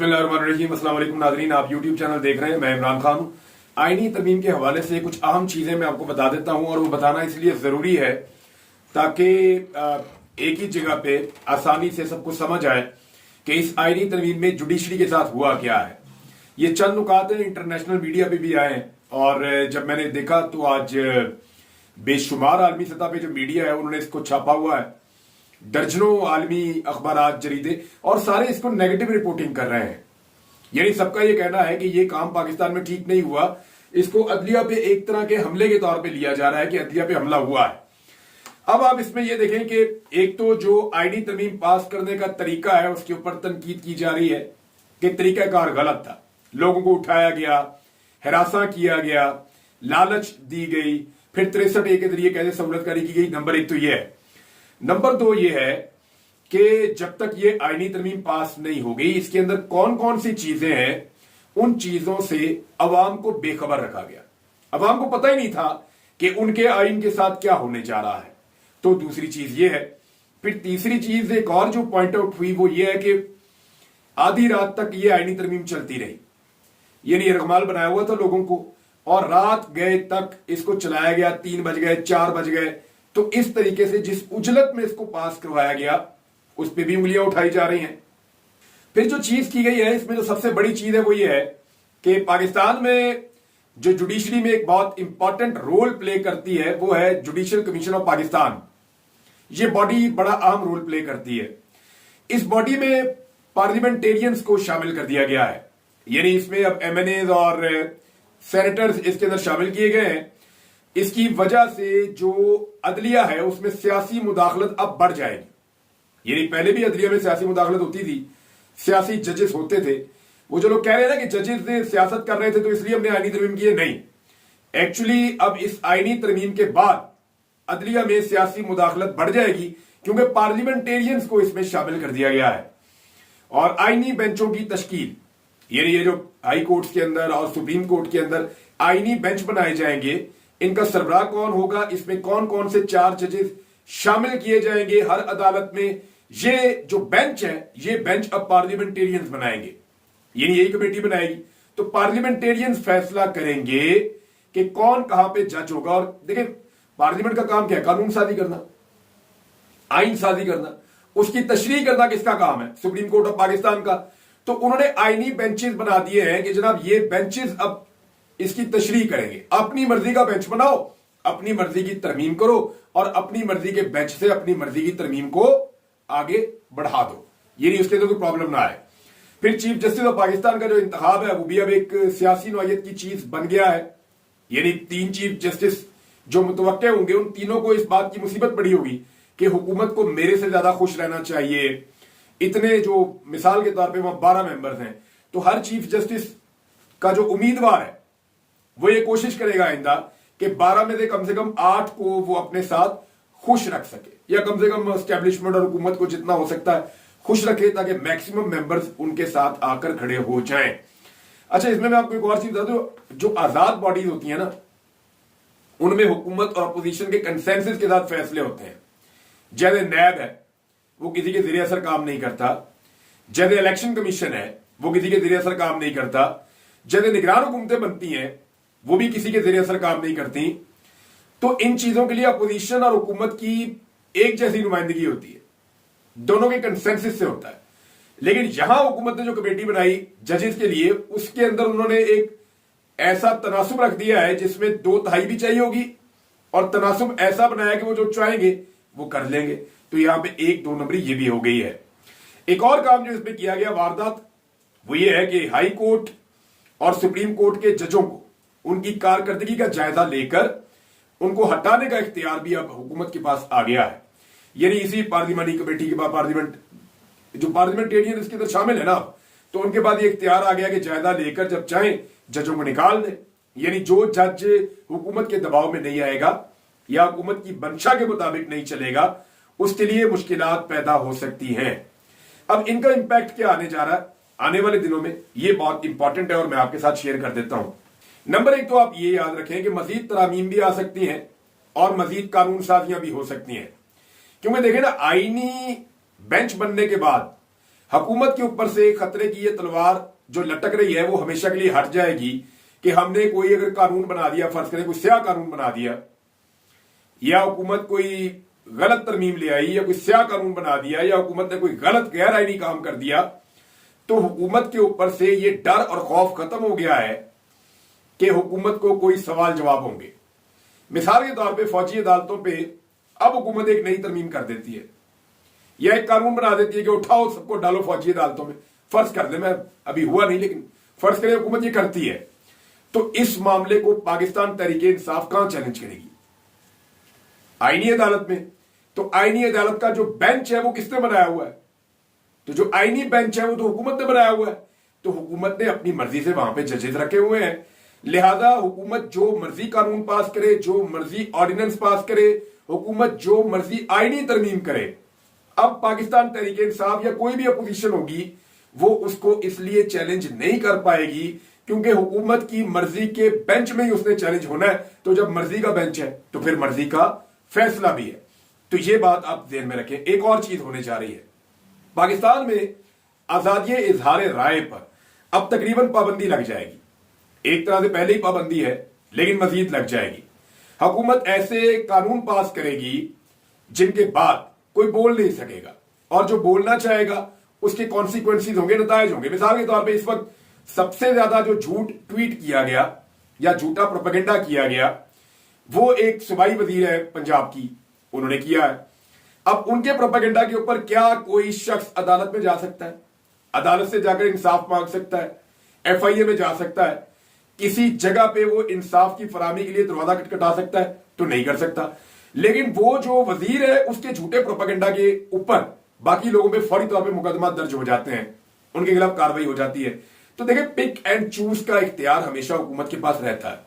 बिस्मिल्लाहिर्रहमानिर्रहीम। अस्सलाम वालेकुम नाज़रीन, आप यूट्यूब चैनल देख रहे हैं। मैं इमरान खान हूँ। आईनी तरमीम के हवाले से कुछ अहम चीजें मैं आपको बता देता हूँ, और वो बताना इसलिए जरूरी है ताकि एक ही जगह पे आसानी से सबको समझ आए कि इस आईनी तरमीम में जुडिशरी के साथ हुआ क्या है। ये चंद नुकात इंटरनेशनल मीडिया पे भी आए हैं, और जब मैंने देखा तो आज बेशुमार आलमी सतह पे जो मीडिया है उन्होंने इसको छापा हुआ है। दर्जनों आलमी अखबार, जरीदे, और सारे इसको नेगेटिव रिपोर्टिंग कर रहे हैं। यानी सबका ये कहना है कि ये काम पाकिस्तान में ठीक नहीं हुआ। इसको अदलिया पे एक तरह के हमले के तौर पे लिया जा रहा है कि अदलिया पे हमला हुआ है। अब आप इसमें ये देखें कि एक तो जो आईनी तरमीम पास करने का तरीका है उसके ऊपर तनकीद की जा रही है कि तरीकाकार गलत था। लोगों को उठाया गया, हिरासा किया गया, लालच दी गई, फिर 63A के जरिए कैसे सहूलतकारी की गई। नंबर एक तो ये है। नंबर दो ये है कि जब तक ये आईनी तरमीम पास नहीं हो गई, इसके अंदर कौन कौन सी चीजें हैं, उन चीजों से अवाम को बेखबर रखा गया। अवाम को पता ही नहीं था कि उनके आइन के साथ क्या होने जा रहा है। तो दूसरी चीज ये है। फिर तीसरी चीज एक और जो पॉइंट आउट हुई वो ये है कि आधी रात तक ये आईनी तरमीम चलती रही। यानी रगमाल बनाया हुआ था लोगों को, और रात गए तक इसको चलाया गया। 3 बज गए, 4 बज गए। तो इस तरीके से जिस उजलत में इसको पास करवाया गया उस पर भी उंगलियां उठाई जा रही हैं। फिर जो चीज की गई है इसमें जो सबसे बड़ी चीज है वो ये है कि पाकिस्तान में जो जुडिशरी में एक बहुत इंपॉर्टेंट रोल प्ले करती है वो है जुडिशियल कमीशन ऑफ पाकिस्तान। ये बॉडी बड़ा अहम रोल प्ले करती है। इस बॉडी में पार्लियामेंटेरियंस को शामिल कर दिया गया है। यानी इसमें अब MNAs और सेनेटर्स इसके अंदर शामिल किए गए हैं। इसकी वजह से जो अदलिया है उसमें सियासी मुदाखलत अब बढ़ जाएगी। यानी पहले भी अदलिया में सियासी मुदाखलत होती थी, सियासी जजेस होते थे। वो जो लोग कह रहे हैं ना कि जजेस ने सियासत कर रहे थे तो इसलिए हमने आईनी तरमीम की है, नहीं। एक्चुअली अब इस आईनी तरमीम के बाद अदलिया में सियासी मुदाखलत बढ़ जाएगी, क्योंकि पार्लियामेंटेरियंस को इसमें शामिल कर दिया गया है। और आईनी बेंचों की तश्कील, यानी ये जो हाई कोर्ट के अंदर और सुप्रीम कोर्ट के अंदर आईनी बेंच बनाए जाएंगे, इनका सरबराह कौन होगा, इसमें कौन कौन से 4 जजेस शामिल किए जाएंगे हर अदालत में, ये जो बेंच है ये बेंच अब पार्लियामेंटेरियंस बनाएंगे। यानी यही कमेटी बनाएगी। तो पार्लियामेंटेरियंस फैसला करेंगे कि कौन कहां पे जज होगा। और देखिए पार्लियामेंट का काम क्या है? कानून साजी करना, आइन साजी करना। उसकी तशरीह करना किसका काम है? सुप्रीम कोर्ट ऑफ पाकिस्तान का। तो उन्होंने आईनी बेंचेस बना दिए हैं कि जनाब ये बेंचेस अब इसकी तशरीह करेंगे। अपनी मर्जी का बेंच बनाओ, अपनी मर्जी की तरमीम करो, और अपनी मर्जी के बेंच से अपनी मर्जी की तरमीम को आगे बढ़ा दो। ये नहीं उसके अंदर कोई प्रॉब्लम ना आए। फिर चीफ जस्टिस ऑफ पाकिस्तान का जो इंतखाब है वो भी अब एक सियासी नौयत की चीज बन गया है। यानी 3 चीफ जस्टिस जो मुतवक्के होंगे, उन तीनों को इस बात की मुसीबत पड़ी होगी कि हुकूमत को मेरे से ज्यादा खुश रहना चाहिए। इतने जो मिसाल के तौर पर वहां 12 मेंबर्स हैं, तो हर चीफ जस्टिस का जो उम्मीदवार है वो ये कोशिश करेगा आइंदा कि 12 में से कम 8 को वो अपने साथ खुश रख सके, या कम से कम एस्टेब्लिशमेंट और हुकूमत को जितना हो सकता है खुश रखे, ताकि मैक्सिमम मेंबर्स उनके साथ आकर खड़े हो जाएं। अच्छा, इसमें मैं आपको एक और चीज बता दूं। जो आजाद बॉडीज होती है ना, उनमें हुकूमत और अपोजिशन के कंसेंसस के साथ फैसले होते हैं। जैसे नैब है वो किसी के जरिए असर काम नहीं करता। जैसे इलेक्शन कमीशन है वो किसी के जरिए असर काम नहीं करता। जैसे निगरान हुकूमतें बनती हैं वो भी किसी के जरिए असर काम नहीं करती। तो इन चीजों के लिए अपोजिशन और हुकूमत की एक जैसी नुमाइंदगी होती है, दोनों के कंसेंसस से होता है। लेकिन यहां हुकूमत ने जो कमेटी बनाई जजेस के लिए, उसके अंदर उन्होंने एक ऐसा तनासुब रख दिया है जिसमें 2/3 भी चाहिए होगी, और तनासुब ऐसा बनाया कि वो जो चाहेंगे वो कर लेंगे। तो यहां पे 1-2 नंबरी ये भी हो गई है। एक और काम जो इसमें किया गया वारदात, वो ये है कि हाई कोर्ट और सुप्रीम कोर्ट के जजों को उनकी कारकर्दगी का जायजा लेकर उनको हटाने का इख्तियार भी अब हुकूमत के पास आ गया है। यानी इसी पार्लियामेंट्री कमेटी के बाद पार्लियामेंटेरियन इसके अंदर शामिल है ना, तो उनके बाद ये इख्तियार आ गया कि जायजा लेकर जब चाहें जजों को निकाल दें। यानी जो जज हुकूमत के दबाव में नहीं आएगा या हुकूमत की मंशा के मुताबिक नहीं चलेगा, उसके लिए मुश्किलात पैदा हो सकती हैं। अब इनका इंपैक्ट क्या आने जा रहा है आने वाले दिनों में, ये बहुत इंपॉर्टेंट है और मैं आपके साथ शेयर कर देता हूं। नंबर 1 तो आप ये याद रखें कि मजीद तरामीम भी आ सकती हैं और मजीद कानून साजियां भी हो सकती हैं। क्योंकि देखें ना, आईनी बेंच बनने के बाद हुकूमत के ऊपर से खतरे की ये तलवार जो लटक रही है वो हमेशा के लिए हट जाएगी कि हमने कोई अगर कानून बना दिया, फर्ज करें कोई स्याह कानून बना दिया, या हुकूमत कोई गलत तरमीम ले आई या कोई स्याह कानून बना दिया, या हुकूमत ने कोई गलत गैर आईनी काम कर दिया, तो हुकूमत के ऊपर से ये डर और खौफ खत्म हो गया है कि हुकूमत को कोई सवाल जवाब होंगे। मिसाल के तौर पे फौजी अदालतों पे अब हुकूमत एक नई तरमीम कर देती है या एक कानून बना देती है कि उठाओ सबको डालो फौजी अदालतों में। फर्ज कर दे, मैं अभी हुआ नहीं लेकिन फर्ज करें हुकूमत ये करती है, तो इस मामले को पाकिस्तान तहरीक इंसाफ कहां चैलेंज करेगी? आईनी अदालत में। तो आईनी अदालत का जो बेंच है वो किसने बनाया हुआ है? तो जो आईनी बेंच है वो तो हुकूमत ने बनाया हुआ है। तो हुकूमत ने अपनी मर्जी से वहां पे जजेस रखे हुए हैं, लिहाजा हुकूमत जो मर्जी कानून पास करे, जो मर्जी ऑर्डिनेंस पास करे, हुकूमत जो मर्जी आईनी तरमीम करे, अब पाकिस्तान तहरीक इंसाफ या कोई भी अपोजिशन होगी वो उसको इसलिए चैलेंज नहीं कर पाएगी क्योंकि हुकूमत की मर्जी के बेंच में ही उसने चैलेंज होना है। तो जब मर्जी का बेंच है तो फिर मर्जी का फैसला भी है। तो ये बात आप ध्यान में रखें। एक और चीज होने जा रही है, पाकिस्तान में आजादी इजहार राय पर अब तकरीबन पाबंदी लग जाएगी। एक तरह से पहले ही पाबंदी है लेकिन मजीद लग जाएगी। हुकूमत ऐसे कानून पास करेगी जिनके बाद कोई बोल नहीं सकेगा, और जो बोलना चाहेगा उसके कॉन्सिक्वेंसेज होंगे, नतायज होंगे। मिसाल के तौर पे इस वक्त सबसे ज्यादा जो झूठ ट्वीट किया गया या झूठा प्रोपेगेंडा किया गया वो एक सूबाई वजीर है पंजाब की, उन्होंने किया है। अब उनके प्रोपेगेंडा के ऊपर क्या कोई शख्स अदालत में जा सकता है? अदालत से जाकर इंसाफ मांग सकता है, FIA में जा सकता है, किसी जगह पे वो इंसाफ की फराहमी के लिए दरवाजा खटखटा सकता है? तो नहीं कर सकता। लेकिन वो जो वजीर है उसके झूठे प्रोपेगेंडा के ऊपर बाकी लोगों पे फौरी तौर पे मुकदमा दर्ज हो जाते हैं, उनके खिलाफ कार्रवाई हो जाती है। तो देखिए, पिक एंड चूज का इख्तियार हमेशा हुकूमत के पास रहता है।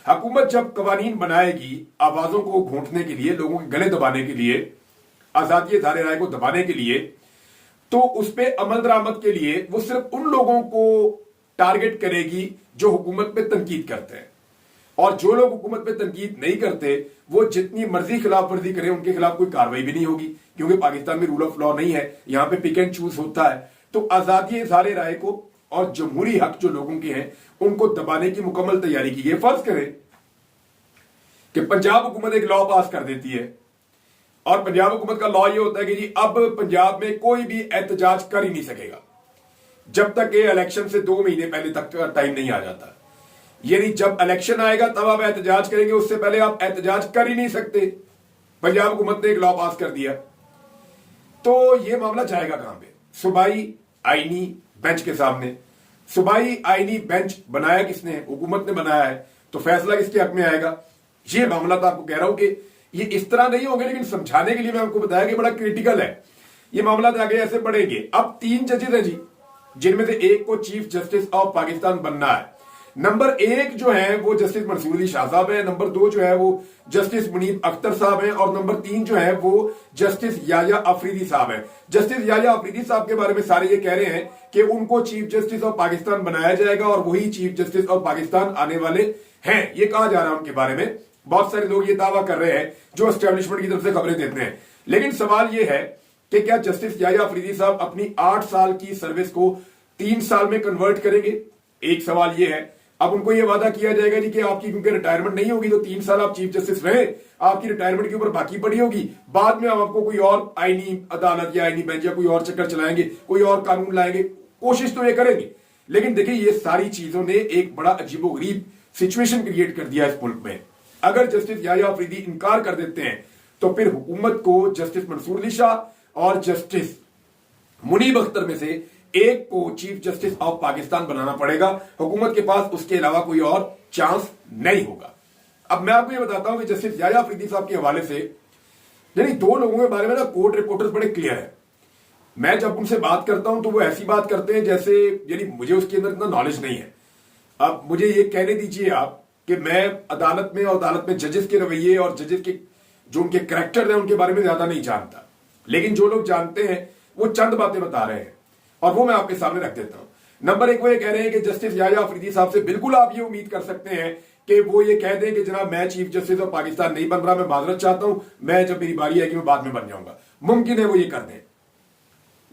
हुकूमत जब कवानीन बनाएगी आवाजों को घोंटने के लिए, लोगों के गले दबाने के लिए, आजादी इज़हार राय को दबाने के लिए, तो उस पर अमल दरामद के लिए वो सिर्फ उन लोगों को टारगेट करेगी जो हुकूमत पे तनकीद करते हैं, और जो लोग हुकूमत पे तनकीद नहीं करते वो जितनी मर्जी खिलाफ वर्जी करें उनके खिलाफ कोई कार्रवाई भी नहीं होगी, क्योंकि पाकिस्तान में रूल ऑफ लॉ नहीं है, यहां पे पिक एंड चूज होता है। तो आजादी इज़हार राय को और जमहूरी हक जो लोगों के हैं उनको दबाने की मुकम्मल तैयारी की है। फर्ज करें कि पंजाब हुकूमत एक लॉ पास कर देती है, और पंजाब हुकूमत का लॉ ये होता है कि जी अब पंजाब में कोई भी एहतजाज कर ही नहीं सकेगा जब तक ये इलेक्शन से 2 महीने पहले तक टाइम नहीं आ जाता। यानी जब इलेक्शन आएगा तब आप एहतजाज करेंगे, उससे पहले आप एहतजाज कर ही नहीं सकते। पंजाब हुकूमत ने एक लॉ पास कर दिया, तो ये मामला जाएगा कहां पे? सूबाई आईनी बेंच के सामने। सूबाई आईनी बेंच बनाया किसने? हुकूमत ने बनाया है, तो फैसला किसके हक में आएगा? ये मामला तो आपको कह रहा हूं कि ये इस तरह नहीं होंगे, लेकिन समझाने के लिए मैं आपको बताया कि बड़ा क्रिटिकल है ये मामला। आगे ऐसे बढ़ेंगे। अब 3 जजेस हैं जी, जिनमें से एक को चीफ जस्टिस ऑफ पाकिस्तान बनना है। नंबर 1 जो है वो जस्टिस मंसूर अली शाह साहब है, नंबर 2 जो है वो जस्टिस मुनीब अख्तर साहब है, और नंबर 3 जो है वो जस्टिस याया अफरीदी साहब है। जस्टिस याया अफरीदी साहब के बारे में सारे ये कह रहे हैं कि उनको चीफ जस्टिस ऑफ पाकिस्तान बनाया जाएगा और वही चीफ जस्टिस ऑफ पाकिस्तान आने वाले हैं, ये कहा जा रहा है उनके बारे में। बहुत सारे लोग ये दावा कर रहे हैं जो एस्टेब्लिशमेंट की तरफ से खबरें देते हैं। लेकिन सवाल ये है कि क्या जस्टिस याया अफरीदी साहब अपनी 8 साल की सर्विस को 3 साल में कन्वर्ट करेंगे? एक सवाल ये है। अब उनको ये वादा किया जाएगा जी कि आपकी क्योंकि रिटायरमेंट नहीं होगी तो 3 साल आप चीफ जस्टिस रहे, आपकी रिटायरमेंट के ऊपर बाकी पड़ी होगी, बाद में हम आपको कोई और आईनी अदालत या आईनी बेंच या कोई और चक्कर चलाएंगे, कोई और कानून लाएंगे, कोशिश तो ये करेंगे। लेकिन देखिए, ये सारी चीजों ने एक बड़ा अजीबोगरीब सिचुएशन क्रिएट कर दिया इस मुल्क में। अगर जस्टिस याया अफरीदी इनकार कर देते हैं तो फिर हुकूमत को जस्टिस मंसूर अली शाह और जस्टिस मुनीब अख्तर में से एक को चीफ जस्टिस ऑफ पाकिस्तान बनाना पड़ेगा। हुकूमत के पास उसके अलावा कोई और चांस नहीं होगा। अब मैं आपको ये बताता हूं कि जस्टिस याया अफरीदी साहब के हवाले से यानी 2 लोगों के बारे में ना कोर्ट रिपोर्टर्स बड़े क्लियर है। मैं जब उनसे बात करता हूं तो वो ऐसी बात करते हैं जैसे यानी मुझे उसके अंदर इतना नॉलेज नहीं है। अब मुझे ये कहने दीजिए आप कि मैं अदालत में और अदालत में जजेस के रवैये और जजेस के जो उनके कैरेक्टर हैं उनके बारे में ज्यादा नहीं जानता, लेकिन जो लोग जानते हैं वो चंद बातें बता रहे हैं और वो मैं आपके सामने रख देता हूं। नंबर 1 वो ये कह रहे हैं कि जस्टिस याया अफरीदी साहब से बिल्कुल आप ये उम्मीद कर सकते हैं कि वो ये कह दें कि जनाब मैं चीफ जस्टिस ऑफ पाकिस्तान नहीं बन रहा, मैं माजरत चाहता हूं, मैं जब मेरी बारी आएगी मैं बाद में बन जाऊंगा। मुमकिन है वो ये कर दें,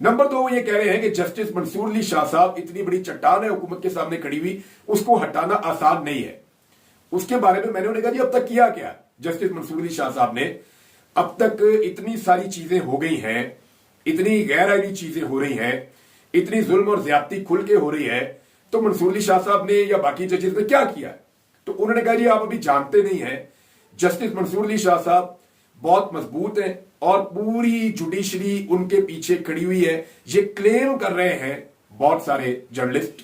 नंबर 2 वो ये कह रहे हैं कि जस्टिस मंसूर अली शाह साहब इतनी बड़ी चट्टान है हुकूमत के सामने खड़ी हुई, उसको हटाना आसान नहीं है। उसके बारे में मैंने उन्हें कहा जी अब तक किया क्या जस्टिस मंसूर अली शाह साहब ने? अब तक इतनी सारी चीजें हो गई हैं, इतनी गैर आईनी चीजें हो रही हैं, इतनी जुल्म और ज्यादती खुल के हो रही है, तो मंसूर अली शाह साहब ने या बाकी जजेस ने क्या किया? तो उन्होंने कहा जी आप अभी जानते नहीं हैं, जस्टिस मंसूर अली शाह साहब बहुत मजबूत हैं और पूरी जुडिशरी उनके पीछे खड़ी हुई है। ये क्लेम कर रहे हैं बहुत सारे जर्नलिस्ट,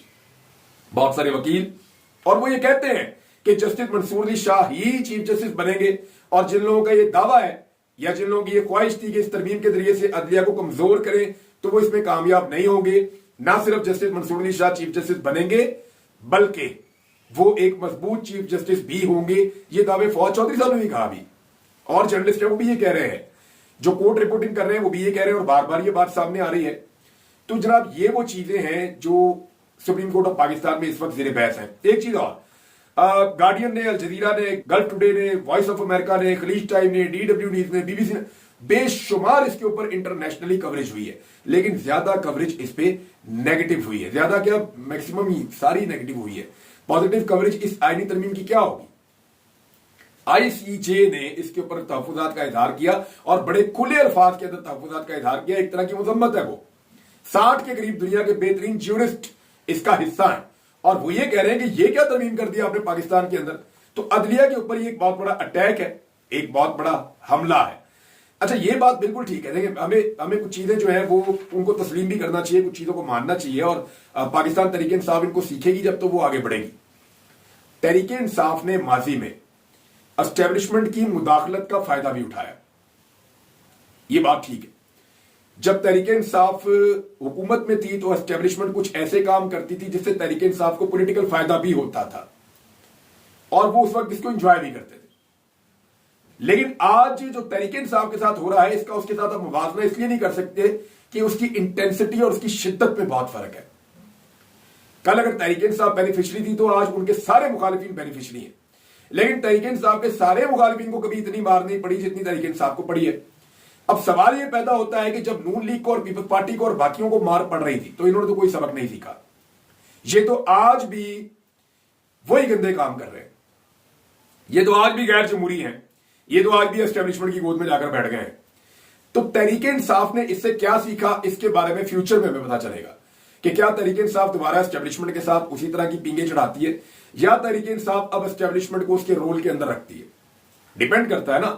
बहुत सारे वकील, और वो ये कहते हैं कि जस्टिस मंसूर अली शाह ही चीफ जस्टिस बनेंगे। और जिन लोगों का ये दावा है या जिन लोगों की ये ख्वाहिश थी कि इस तरमीम के जरिए से अदलिया को कमजोर करें, तो वो इसमें कामयाब नहीं होंगे। ना सिर्फ justice Mansoor Ali Shah chief justice बनेंगे, बल्कि वो एक मजबूत चीफ जस्टिस भी होंगे। ये दावे फौज चौधरी साहब ने भी कहा भी, और जर्नलिस्ट है वो भी ये कह रहे हैं, जो कोर्ट रिपोर्टिंग कर रहे हैं वो भी ये कह रहे हैं, और बार बार ये बात सामने आ रही है। तो जनाब ये वो चीजें हैं जो सुप्रीम कोर्ट ऑफ पाकिस्तान में इस वक्त ज़ेर बहस है। एक चीज और, गार्डियन ने, अल जजीरा ने, गल्फ टुडे ने, वॉइस ऑफ अमेरिका ने, खलीज टाइम ने, DW न्यूज ने, BBC ने, बेशुमार इसके ऊपर इंटरनेशनली कवरेज हुई है, लेकिन ज्यादा कवरेज इस पे नेगेटिव हुई है। ज्यादा क्या, मैक्सिमम ही सारी नेगेटिव हुई है। पॉजिटिव कवरेज इस आईनी तरमीम की क्या होगी? ICJ ने इसके ऊपर तहफुजात का इजहार किया और बड़े खुले अल्फाज के अंदर तहफुजात का इजहार किया। एक तरह की मजम्मत है वो। 60 के करीब दुनिया के बेहतरीन ज्यूरिस्ट इसका हिस्सा है, और वो ये कह रहे हैं कि ये क्या तरमीम कर दिया आपने पाकिस्तान के अंदर। तो अदलिया के ऊपर ये एक बहुत बड़ा अटैक है, एक बहुत बड़ा हमला है। अच्छा, ये बात बिल्कुल ठीक है। देखिए, हमें कुछ चीजें जो है वो उनको तस्लीम भी करना चाहिए, कुछ चीजों को मानना चाहिए, और पाकिस्तान तहरीक इंसाफ इनको सीखेगी जब तो वो आगे बढ़ेगी। तहरीक इंसाफ ने माजी में एस्टेब्लिशमेंट की मुदाखलत का फायदा भी उठाया, ये बात ठीक है। जब तहरीक इंसाफ हुकूमत में थी तो एस्टेब्लिशमेंट कुछ ऐसे काम करती थी जिससे तहरीक इंसाफ को पॉलिटिकल फायदा भी होता था, और वो उस वक्त इसको एंजॉय भी करते थे। लेकिन आज जो तहरीक इंसाफ के साथ हो रहा है, इसका उसके साथ आप मुवाजना इसलिए नहीं कर सकते कि उसकी इंटेंसिटी और उसकी शिद्दत में बहुत फर्क है। कल अगर तहरीक इंसाफ बेनिफिशरी थी तो आज उनके सारे मुखालिफिन बेनिफिशरी हैं, लेकिन तहरीक इंसाफ के सारे मुखालिफिन को कभी इतनी मार नहीं पड़ी जितनी तहरीक इंसाफ को पड़ी है। अब सवाल यह पैदा होता है कि जब नून लीग को और पीपल्स पार्टी को और बाकियों को मार पड़ रही थी तो इन्होंने तो कोई सबक नहीं सीखा। ये तो आज भी वही गंदे काम कर रहे हैं, ये तो आज भी गैर जमहूरी हैं, ये तो आज भी एस्टेब्लिशमेंट की गोद में जाकर बैठ गए हैं। तो तहरीक इंसाफ ने इससे क्या सीखा, इसके बारे में फ्यूचर में हमें पता चलेगा कि क्या तहरीक इंसाफ दोबारा एस्टेब्लिशमेंट के साथ उसी तरह की पींगे चढ़ाती है, या तहरीक इंसाफ अब एस्टेब्लिशमेंट को उसके रोल के अंदर रखती है। डिपेंड करता है ना।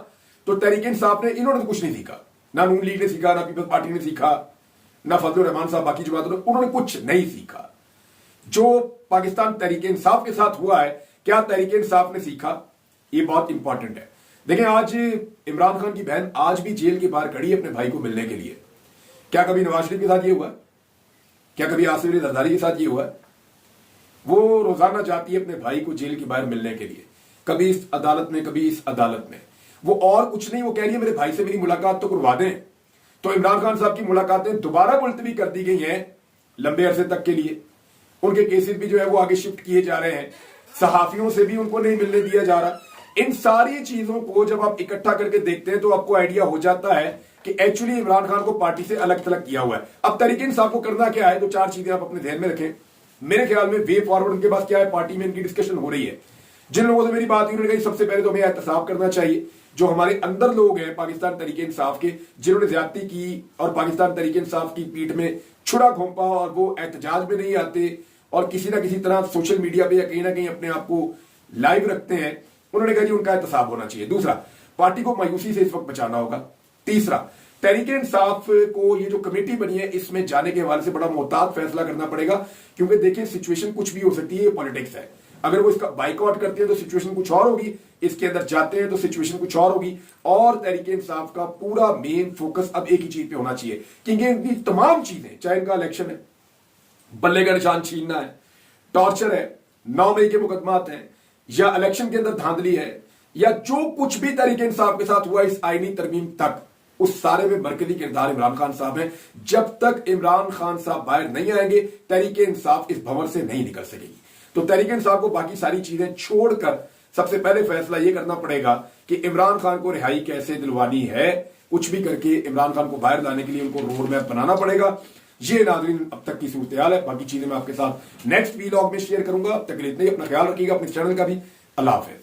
तो तहरीक इंसाफ ने, इन्होंने तो कुछ नहीं सीखा, ना नून लीग ने सीखा, ना पीपल्स पार्टी ने सीखा, ना फजलुर रहमान साहब, बाकी जमातों ने, उन्होंने कुछ नहीं सीखा। जो पाकिस्तान तहरीक इंसाफ के साथ हुआ है, क्या तहरीक इंसाफ ने सीखा, ये बहुत इंपॉर्टेंट है। देखें, आज इमरान खान की बहन आज भी जेल के बाहर खड़ी है अपने भाई को मिलने के लिए। क्या कभी नवाज शरीफ के साथ ये हुआ? क्या कभी आसिफ अली जरदारी के साथ ये हुआ? वो रोजाना जाती है अपने भाई को जेल के बाहर मिलने के लिए, कभी इस अदालत में, कभी इस अदालत में। वो और कुछ नहीं, वो कह रही है मेरे भाई से मेरी मुलाकात तो करवा दें। तो इमरान खान साहब की मुलाकातें दोबारा मुलतवी कर दी गई हैं लंबे अरसे तक के लिए। उनके केसेस भी जो है वो आगे शिफ्ट किए जा रहे हैं, सहाफियों से भी उनको नहीं मिलने दिया जा रहा। इन सारी चीजों को जब आप इकट्ठा करके देखते हैं तो आपको आइडिया हो जाता है कि एक्चुअली इमरान खान को पार्टी से अलग थलग किया हुआ है। अब तहरीक इंसाफ को करना क्या है, तो 4 चीजें आप अपने ध्यान में रखें। मेरे ख्याल में वे फॉरवर्ड उनके पास क्या है, पार्टी में इनकी डिस्कशन हो रही है। जिन लोगों से मेरी बात हुई उन्होंने कहा सबसे पहले तो हमें एहतसाब करना चाहिए, जो हमारे अंदर लोग हैं पाकिस्तान तहरीक इंसाफ के, जिन्होंने ज्यादती की और पाकिस्तान तहरीक इंसाफ की पीठ में छुरा घोंपा, और वो एहतजाज में नहीं आते और किसी ना किसी तरह सोशल मीडिया पे या कहीं ना कहीं अपने आप को लाइव रखते हैं, उन्होंने कहा जी उनका एहतसाब होना चाहिए। दूसरा, पार्टी को मायूसी से इस वक्त बचाना होगा। तीसरा, तहरीक इंसाफ को ये जो कमेटी बनी है इसमें जाने के हवाले से बड़ा मोहतात फैसला करना पड़ेगा, क्योंकि देखिए सिचुएशन कुछ भी हो सकती है, ये पॉलिटिक्स है। अगर वो इसका बाइकआउट करते हैं तो सिचुएशन कुछ और होगी, इसके अंदर जाते हैं तो सिचुएशन कुछ और होगी। और तहरीक इंसाफ का पूरा मेन फोकस अब एक ही चीज पे होना चाहिए, क्योंकि इनकी तमाम चीजें, चाहे इनका इलेक्शन है, बल्ले का निशान छीनना है, टॉर्चर है, 9 मई के मुकदमात हैं, या इलेक्शन के अंदर धांधली है, या जो कुछ भी तहरीक इंसाफ के साथ हुआ इस आईनी तरमीम तक, उस सारे में मरकजी किरदार इमरान खान साहब हैं। जब तक इमरान खान साहब बाहर नहीं आएंगे, तहरीक इंसाफ इस भंवर से नहीं निकल सकेगी। तो तहरीक इंसाफ को बाकी सारी चीजें छोड़कर سب سے پہلے فیصلہ یہ کرنا پڑے گا کہ عمران خان کو رہائی کیسے دلوانی ہے. کچھ بھی کر کے عمران خان کو باہر لانے کے لیے ان کو روڈ میپ بنانا پڑے گا. یہ ناظرین اب تک کی صورتحال ہے. باقی چیزیں میں آپ کے ساتھ نیکسٹ ویلاگ میں شیئر کروں گا. اب تک کے لیے اتنا ہی. اپنا خیال رکھیے گا, اپنے چینل کا بھی. اللہ حافظ.